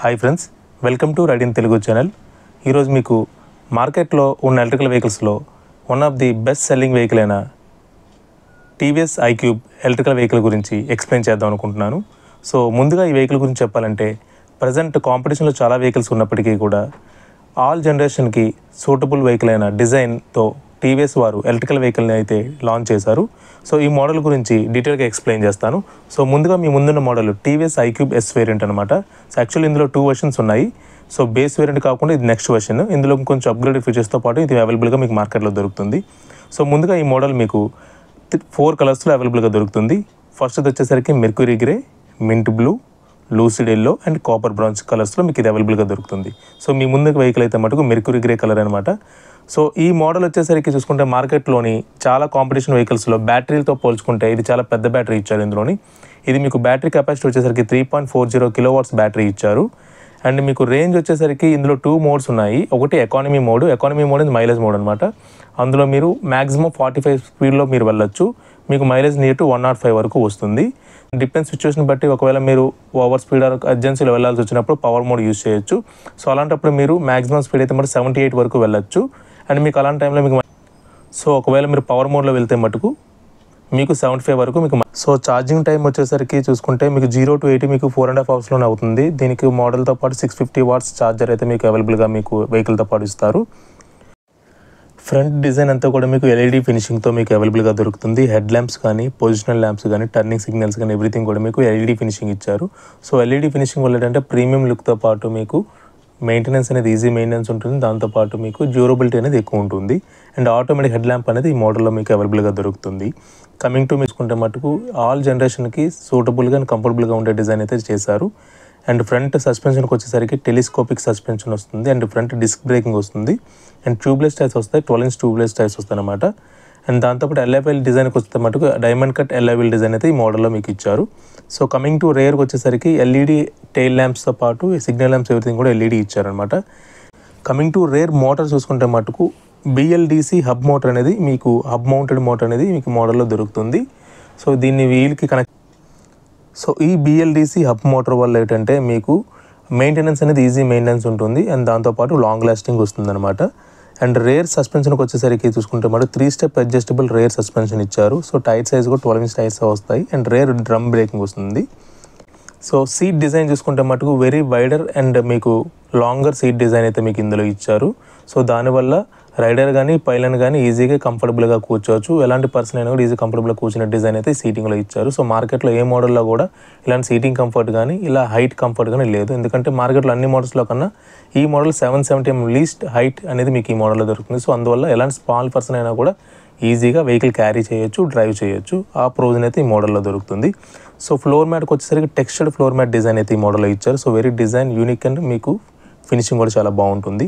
Hi friends, welcome to ride in Telugu channel. ఈరోజు మీకు మార్కెట్లో ఉన్న ఎలక్ట్రికల్ వెహికల్స్లో one of the best selling vehicle అయిన టీవీఎస్ ఐక్యూబ్ ఎలక్ట్రికల్ వెహికల్ గురించి ఎక్స్ప్లెయిన్ చేద్దాం అనుకుంటున్నాను. సో ముందుగా ఈ వెహికల్ గురించి చెప్పాలంటే ప్రజెంట్ కాంపిటీషన్లో చాలా వెహికల్స్ ఉన్నప్పటికీ కూడా ఆల్ జనరేషన్కి సూటబుల్ వెహికల్ అయిన డిజైన్తో టీవీఎస్ వారు ఎలక్ట్రికల్ వెహికల్ని అయితే లాంచ్ చేశారు. సో ఈ మోడల్ గురించి డీటెయిల్గా ఎక్స్ప్లెయిన్ చేస్తాను. సో ముందుగా మీ ముందున్న model TVS iQube yes variant అనమాట. సో యాక్చువల్లీ ఇందులో 2 వెర్షన్స్ ఉన్నాయి. సో బేస్ వేరియంట్ కాకుండా ఇది నెక్స్ట్ వెర్షన్. ఇందులో కొంచెం అప్గ్రేడెడ్ ఫీచర్స్తో పాటు ఇది అవైలబుల్గా మీకు మార్కెట్లో దొరుకుతుంది. సో ముందుగా ఈ మోడల్ మీకు 4 కలర్స్లో అవైలబుల్గా దొరుకుతుంది. ఫస్ట్ వచ్చేసరికి mercury grey, mint blue, lucid yellow and copper browns కలర్స్లో మీకు ఇది అవైలబుల్గా దొరుకుతుంది. సో మీ ముందుకు వెహికల్ అయితే మటుకు మెర్క్యూరీ గ్రే కలర్ అనమాట. సో ఈ మోడల్ వచ్చేసరికి చూసుకుంటే మార్కెట్లోని చాలా కాంపిటీషన్ వెహికల్స్లో బ్యాటరీలతో పోల్చుకుంటే ఇది చాలా పెద్ద బ్యాటరీ ఇచ్చారు. ఇందులోని ఇది మీకు బ్యాటరీ కెపాసిటీ వచ్చేసరికి 3.40 కిలోవాట్స్ బ్యాటరీ ఇచ్చారు. అండ్ మీకు రేంజ్ వచ్చేసరికి ఇందులో 2 మోడ్స్ ఉన్నాయి. ఒకటి ఎకానమీ మోడ్ ఇది మైలేజ్ మోడ్ అనమాట. అందులో మీరు మ్యాక్సిమం 45 స్పీడ్లో మీరు వెళ్ళొచ్చు. మీకు మైలేజ్ నియర్ టు 105 వరకు వస్తుంది. డిపెండ్స్ సిచ్యువేషన్ బట్టి ఒకవేళ మీరు ఓవర్ స్పీడ్ అర్జెన్సీలో వెళ్ళాల్సి వచ్చినప్పుడు పవర్ మోడ్ యూజ్ చేయొచ్చు. సో అలాంటప్పుడు మీరు మ్యాక్సిమం స్పీడ్ అయితే మరి 78 వరకు వెళ్ళొచ్చు. అండ్ మీకు అలాంటి టైంలో మీకు ఒకవేళ మీరు పవర్ మోడ్లో వెళ్తే మటుకు మీకు 75 వరకు మీకు. సో ఛార్జింగ్ టైం వచ్చేసరికి చూసుకుంటే మీకు 0 to 80 మీకు 4.5 అవర్స్లోనే అవుతుంది. దీనికి మోడల్తో పాటు 650 వాట్స్ ఛార్జర్ అయితే మీకు అవైలబుల్గా మీకు వెహికల్తో పాటు ఇస్తారు. ఫ్రంట్ డిజైన్ అంతా కూడా మీకు ఎల్ఈడి ఫినిషింగ్తో మీకు అవైలబుల్గా దొరుకుతుంది. హెడ్ ల్యాంప్స్ కానీ, పొజిషనల్ ల్యాంప్స్ కానీ, టర్నింగ్ సిగ్నల్స్ కానీ ఎవ్రీథింగ్ కూడా మీకు ఎల్ఈడి ఫినిషింగ్ ఇచ్చారు. సో ఎల్ఈడి ఫినిషింగ్ వల్ల ఏంటంటే ప్రీమియం లుక్తో పాటు మీకు మెయింటెనెన్స్ అనేది ఈజీ మెయింటెనెన్స్ ఉంటుంది. దాంతోపాటు మీకు డ్యూరబిలిటీ అనేది ఎక్కువ ఉంటుంది. అండ్ ఆటోమేటిక్ హెడ్ ల్యాంప్ అనేది ఈ మోడల్లో మీకు అవైలబుల్గా దొరుకుతుంది. కమింగ్ టు తీసుకుంటే మటుకు ఆల్ జనరేషన్కి సూటబుల్గా అండ్ కంఫర్టబుల్గా ఉండే డిజైన్ అయితే చేశారు. అండ్ ఫ్రంట్ సస్పెన్షన్కి వచ్చేసరికి టెలిస్కోపిక్ సస్పెన్షన్ వస్తుంది. అండ్ ఫ్రంట్ డిస్క్ బ్రేకింగ్ వస్తుంది. అండ్ ట్యూబ్లెస్ టైర్స్ వస్తాయి. 12 inch ట్యూబ్లెస్ టైర్స్ వస్తాయి అనమాట. అండ్ దాంతోపాటు ఎల్ఐవీల్ డిజైన్కి వస్తే మటుకు డైమండ్ కట్ ఎల్ఐవీల్ డిజైన్ అయితే ఈ మోడల్లో మీకు ఇచ్చారు. సో కమింగ్ టు రేర్కి వచ్చేసరికి ఎల్ఈడి టైల్ ల్యాంప్స్తో పాటు సిగ్నల్ ల్యాంప్స్ ఎవ్రీథింగ్ కూడా ఎల్ఈడి ఇచ్చారనమాట. కమింగ్ టు రేర్ మోటార్ చూసుకుంటే మటుకు BLDC హబ్ మోటార్ అనేది మీకు హబ్ మౌంటెడ్ మోటార్ అనేది మీకు మోడల్లో దొరుకుతుంది. సో దీన్ని వీల్కి కనెక్ట్. సో ఈ BLDC హబ్ మోటార్ వల్ల ఏంటంటే మీకు మెయింటెనెన్స్ అనేది ఈజీ మెయింటెనెన్స్ ఉంటుంది. అండ్ దాంతోపాటు లాంగ్ లాస్టింగ్ వస్తుంది అనమాట. అండ్ రేర్ సస్పెన్షన్కి వచ్చేసరికి చూసుకుంటే మరి 3 step అడ్జస్టబుల్ రేర్ సస్పెన్షన్ ఇచ్చారు. సో టైర్ సైజ్ కూడా 12 inch టైర్స్ వస్తాయి. అండ్ రేర్ డ్రమ్ బ్రేకింగ్ వస్తుంది. సో సీట్ డిజైన్ చూసుకుంటే మటుకు వెరీ వైడర్ అండ్ మీకు లాంగర్ సీట్ డిజైన్ అయితే మీకు ఇందులో ఇచ్చారు. సో దానివల్ల రైడర్ కానీ పైలట్ కానీ ఈజీగా కంఫర్టబుల్గా కూర్చోవచ్చు. ఎలాంటి పర్సన్ అయినా కూడా ఈజీ కంఫర్టబుల్గా కూర్చునే డిజైన్ అయితే సీటింగ్లో ఇచ్చారు. సో మార్కెట్లో ఏ మోడల్లో కూడా ఇలాంటి సీటింగ్ కంఫర్ట్ కానీ ఇలా హైట్ కంఫర్ట్ కానీ లేదు. ఎందుకంటే మార్కెట్లో అన్ని మోడల్స్లో కన్నా ఈ మోడల్ 770 mm లీస్ట్ హైట్ అనేది మీకు ఈ మోడల్లో దొరుకుతుంది. సో అందువల్ల ఎలాంటి స్మాల్ పర్సన్ అయినా కూడా ఈజీగా వెహికల్ క్యారీ చేయొచ్చు, డ్రైవ్ చేయొచ్చు. ఆ ప్రోజన్ అయితే ఈ మోడల్లో దొరుకుతుంది. సో ఫ్లోర్ మ్యాట్కి వచ్చేసరికి టెక్స్చర్డ్ ఫ్లోర్ మ్యాట్ డిజైన్ అయితే ఈ మోడల్లో ఇచ్చారు. So very design unique and మీకు ఫినిషింగ్ కూడా చాలా బాగుంటుంది.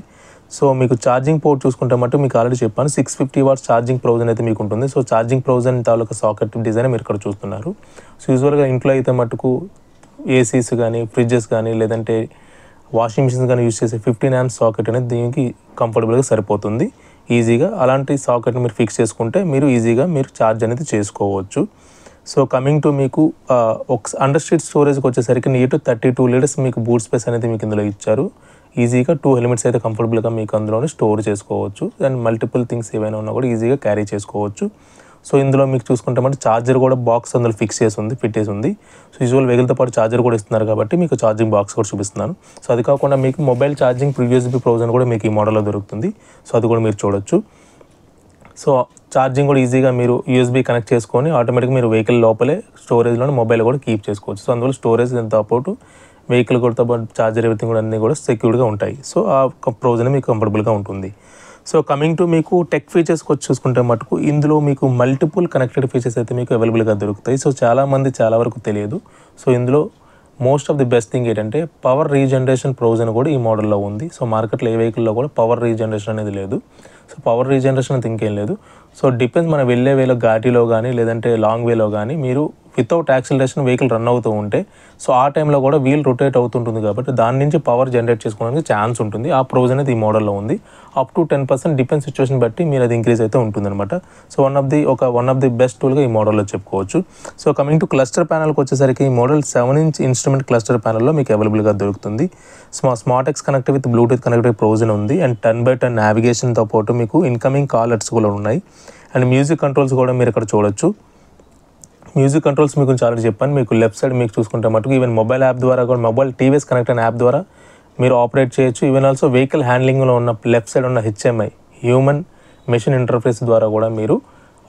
సో మీకు ఛార్జింగ్ పోర్ట్ చూసుకుంటే మటు మీకు ఆల్రెడీ చెప్పాను 650 వాట్స్ ఛార్జింగ్ ప్రొవిజన్ అయితే మీకు ఉంటుంది. సో ఛార్జింగ్ ప్రొవిజన్ తాలూకా సాకెట్ డిజైన్ మీరు ఇక్కడ చూస్తున్నారు. సో యూజువల్గా ఇంట్లో అయితే మటుకు ఏసీస్ కానీ, ఫ్రిడ్జెస్ కానీ, లేదంటే వాషింగ్ మిషన్స్ కానీ యూజ్ చేసే 15 amps సాకెట్ అనేది దీనికి కంఫర్టబుల్గా సరిపోతుంది. ఈజీగా అలాంటి సాకెట్ని మీరు ఫిక్స్ చేసుకుంటే మీరు ఈజీగా మీరు ఛార్జ్ అనేది చేసుకోవచ్చు. సో కమింగ్ టు మీకు ఒక అండర్ స్ట్రీట్ స్టోరేజ్కి వచ్చేసరికి నియర్ టు 32 liters మీకు బూట్ స్పేస్ అనేది మీకు ఇందులో ఇచ్చారు. ఈజీగా 2 helmets అయితే కంఫర్టబుల్గా మీకు అందులోనే స్టోర్ చేసుకోవచ్చు. అండ్ మల్టిపుల్ థింగ్స్ ఏవైనా ఉన్నా కూడా ఈజీగా క్యారీ చేసుకోవచ్చు. సో ఇందులో మీకు చూసుకుంటే అంటే ఛార్జర్ కూడా బాక్స్ అందులో ఫిట్ చేసి ఉంది. సో యూజువల్ వెహికల్తో పాటు ఛార్జర్ కూడా ఇస్తున్నారు కాబట్టి మీకు ఛార్జింగ్ బాక్స్ కూడా చూపిస్తున్నాను. సో అది కాకుండా మీకు మొబైల్ ఛార్జింగ్ USB ప్రొవిజన్ కూడా మీకు ఈ మోడల్లో దొరుకుతుంది. సో అది కూడా మీరు చూడొచ్చు. సో ఛార్జింగ్ కూడా ఈజీగా మీరు USB కనెక్ట్ చేసుకొని ఆటోమేటిక్గా మీరు వెహికల్ లోపలే స్టోరేజ్లోనే మొబైల్ కూడా కీప్ చేసుకోవచ్చు. సో అందువల్ల స్టోరేజ్ ఎంతో పాటు వెహికల్ కూడా పాటు ఛార్జర్ ఎవ్రీథింగ్ కూడా అన్నీ కూడా సెక్యూర్డ్గా ఉంటాయి. సో ఆ ప్రొవిజన్ మీకు కంఫర్టబుల్గా ఉంటుంది. సో కమింగ్ టు మీకు టెక్ ఫీచర్స్కి వచ్చి చూసుకుంటే మటుకు ఇందులో మీకు మల్టిపుల్ కనెక్టెడ్ ఫీచర్స్ అయితే మీకు అవైలబుల్గా దొరుకుతాయి. సో చాలామంది చాలా వరకు తెలియదు. సో ఇందులో most of the best thing ఏంటంటే పవర్ రీజనరేషన్ ప్రొవిజన్ కూడా ఈ మోడల్లో ఉంది. సో మార్కెట్లో ఏ వెహికల్లో కూడా పవర్ రీజనరేషన్ అనేది లేదు. సో పవర్ రీజనరేషన్ అయితే ఇంకేం లేదు. సో డిపెండ్స్ మనం వెళ్ళే వేలో ఘాటీలో కానీ లేదంటే లాంగ్ వేలో కానీ మీరు వితౌట్ యాక్సిలరేషన్ వెహికల్ రన్ అవుతూ ఉంటే సో ఆ టైంలో కూడా వీల్ రొటేట్ అవుతుంటుంది కాబట్టి దాని నుంచి పవర్ జనరేట్ చేసుకోవడానికి ఛాన్స్ ఉంటుంది. ఆ ప్రొవిజన్ అనేది ఈ మోడల్లో ఉంది. అప్ టు 10% డిపెండ్ సిచ్యువేషన్ బట్టి మీరు అది ఇంక్రీజ్ అయితే ఉంటుందన్నమాట. So one of the best టూల్గా ఈ మోడల్లో చెప్పుకోవచ్చు. సో కమింగ్ టు క్లస్టర్ ప్యానల్కి వచ్చేసరికి ఈ మోడల్ 7-inch ఇన్స్ట్రుమెంట్ క్లస్టర్ ప్యానల్లో మీకు అవైలబుల్గా దొరుకుతుంది. Smart X connect with Bluetooth connective provision ఉంది. అండ్ 10x10 నావిగేషన్తో పాటు మీకు ఇన్కమింగ్ కాల్ అలర్ట్స్ కూడా ఉన్నాయి. అండ్ మ్యూజిక్ కంట్రోల్స్ కూడా మీరు ఇక్కడ చూడొచ్చు. మ్యూజిక్ కంట్రోల్స్ మీకు ఆల్రెడీ చెప్పాను. మీకు లెఫ్ట్ సైడ్ మీకు చూసుకుంటే మటుకు ఈవెన్ మొబైల్ యాప్ ద్వారా కూడా మొబైల్ టీవీఎస్ కనెక్ట్ అయిన యాప్ ద్వారా మీరు ఆపరేట్ చేయొచ్చు. ఈవెన్ ఆల్సో వెహికల్ హ్యాండ్లింగ్లో ఉన్న లెఫ్ట్ సైడ్ ఉన్న HMI హ్యూమన్ మెషిన్ ఇంటర్ఫేస్ ద్వారా కూడా మీరు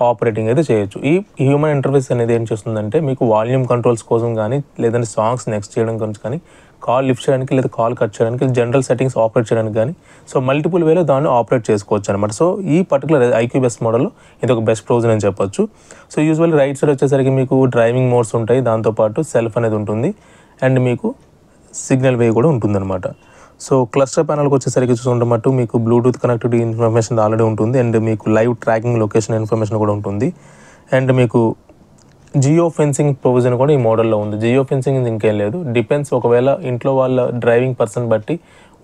ఆపరేటింగ్ అయితే చేయొచ్చు. ఈ హ్యూమన్ ఇంటర్ఫేస్ అనేది ఏం చేస్తుందంటే మీకు వాల్యూమ్ కంట్రోల్స్ కోసం కానీ లేదంటే సాంగ్స్ నెక్స్ట్ చేయడం గురించి కానీ కాల్ లిఫ్ట్ చేయడానికి లేదా కాల్ కట్ చేయడానికి జనరల్ సెట్టింగ్స్ ఆపరేట్ చేయడానికి కానీ సో మల్టిపుల్ వేలో దాన్ని ఆపరేట్ చేసుకోవచ్చు అనమాట. సో ఈ పర్టికులర్ IQ బెస్ట్ మోడల్లో ఇది ఒక బెస్ట్ ప్రొవిజన్ అని చెప్పొచ్చు. సో యూజువల్లీ రైట్ సైడ్ వచ్చేసరికి మీకు డ్రైవింగ్ మోడ్స్ ఉంటాయి, దాంతోపాటు సెల్ఫ్ అనేది ఉంటుంది అండ్ మీకు సిగ్నల్ వే కూడా ఉంటుందన్నమాట. సో క్లస్టర్ ప్యానల్కి వచ్చేసరికి చూసుకుంటే మటు మీకు బ్లూటూత్ కనెక్టివిటీ ఇన్ఫర్మేషన్ ఆల్రెడీ ఉంటుంది అండ్ మీకు లైవ్ ట్రాకింగ్ లొకేషన్ ఇన్ఫర్మేషన్ కూడా ఉంటుంది. అండ్ మీకు జియో ఫెన్సింగ్ ప్రొవిజన్ కూడా ఈ మోడల్లో ఉంది. జియో ఫెన్సింగ్ ఇంకేం లేదు, డిపెండ్స్ ఒకవేళ ఇంట్లో వాళ్ళ డ్రైవింగ్ పర్సన్ బట్టి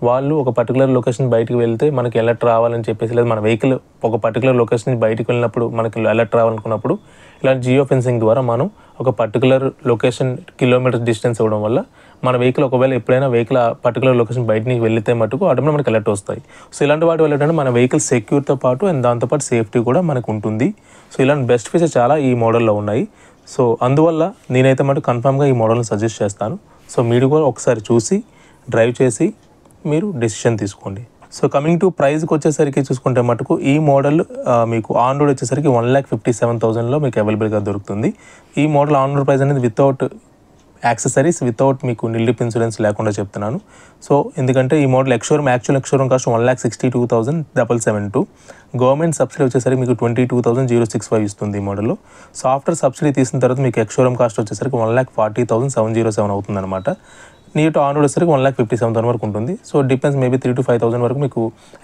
వాళ్ళు ఒక పర్టికులర్ లొకేషన్ బయటికి వెళ్తే మనకి అలర్ట్ రావాలని చెప్పేసి లేదా మన వెహికల్ ఒక పర్టికులర్ లొకేషన్ బయటికి వెళ్ళినప్పుడు మనకి అలర్ట్ రావాలనుకున్నప్పుడు ఇలాంటి జియో ఫెన్సింగ్ ద్వారా మనం ఒక పర్టికులర్ లొకేషన్ కిలోమీటర్ డిస్టెన్స్ ఇవ్వడం వల్ల మన వెహికల్ ఒకవేళ ఎప్పుడైనా వెహికల్ ఆ పర్టికులర్ లొకేషన్ బయటికి వెళ్తే మటుకు ఆటోమేటిక్ మనకి అలర్ట్ వస్తాయి. సో ఇలాంటి వాటి వల్ల ఏంటంటే మన వెహికల్ సెక్యూర్తో పాటు అండ్ దాంతోపాటు సేఫ్టీ కూడా మనకు ఉంటుంది. సో ఇలాంటి బెస్ట్ ఫీచర్స్ చాలా ఈ మోడల్లో ఉన్నాయి. సో అందువల్ల నేనైతే మటు కన్ఫామ్గా ఈ మోడల్ని సజెస్ట్ చేస్తాను. సో మీరు కూడా ఒకసారి చూసి డ్రైవ్ చేసి మీరు డెసిషన్ తీసుకోండి. సో కమింగ్ టు ప్రైస్కి వచ్చేసరికి చూసుకుంటే మటుకు ఈ మోడల్ మీకు ఆన్ రోడ్ వచ్చేసరికి 1,57,000లో మీకు అవైలబుల్గా దొరుకుతుంది. ఈ మోడల్ ఆన్ రోడ్ ప్రైస్ అనేది వితౌట్ యాక్సెసరీస్ వితౌట్ మీకు నిల్డిప్ ఇన్సూరెన్స్ లేకుండా చెప్తున్నాను. సో ఎందుకంటే ఈ model actual ex-showroom cost 1,62,772. Government subsidy వచ్చేసరికి మీకు 22,065 ఇస్తుంది ఈ మోడల్లో. సో ఆఫ్టర్ సబ్సిడీ తీసిన తర్వాత మీకు ఎక్స్షోరూమ్ కాస్ట్ వచ్చేసరికి 1,40,707 అవుతుంది అనమాట. నీట్ ఆన్ రోడ్ వచ్చేసరికి 1,57,000 వరకు ఉంటుంది. సో డిపెండ్స్ మేబీ 3,000 to 5,000 వరకు మీకు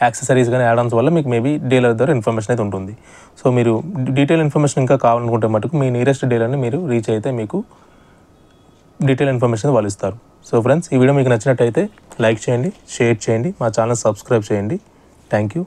యాక్సెసరీస్ కానీ యాడ్-ఆన్స్ వల్ల మీకు మేబీ డీలర్ ద్వారా ఇన్ఫర్మేషన్ అయితే ఉంటుంది. సో మీరు డీటెయిల్ ఇన్ఫర్మేషన్ ఇంకా కావాలనుకుంటే మటుకు మీ నియరెస్ట్ డీలర్ని మీరు రీచ్ అయితే మీకు డీటెయిల్ ఇన్ఫర్మేషన్ వాళ్ళు ఇస్తారు. సో ఫ్రెండ్స్, ఈ వీడియో మీకు నచ్చినట్టయితే లైక్ చేయండి, షేర్ చేయండి, మా ఛానల్ సబ్స్క్రైబ్ చేయండి. Thank you.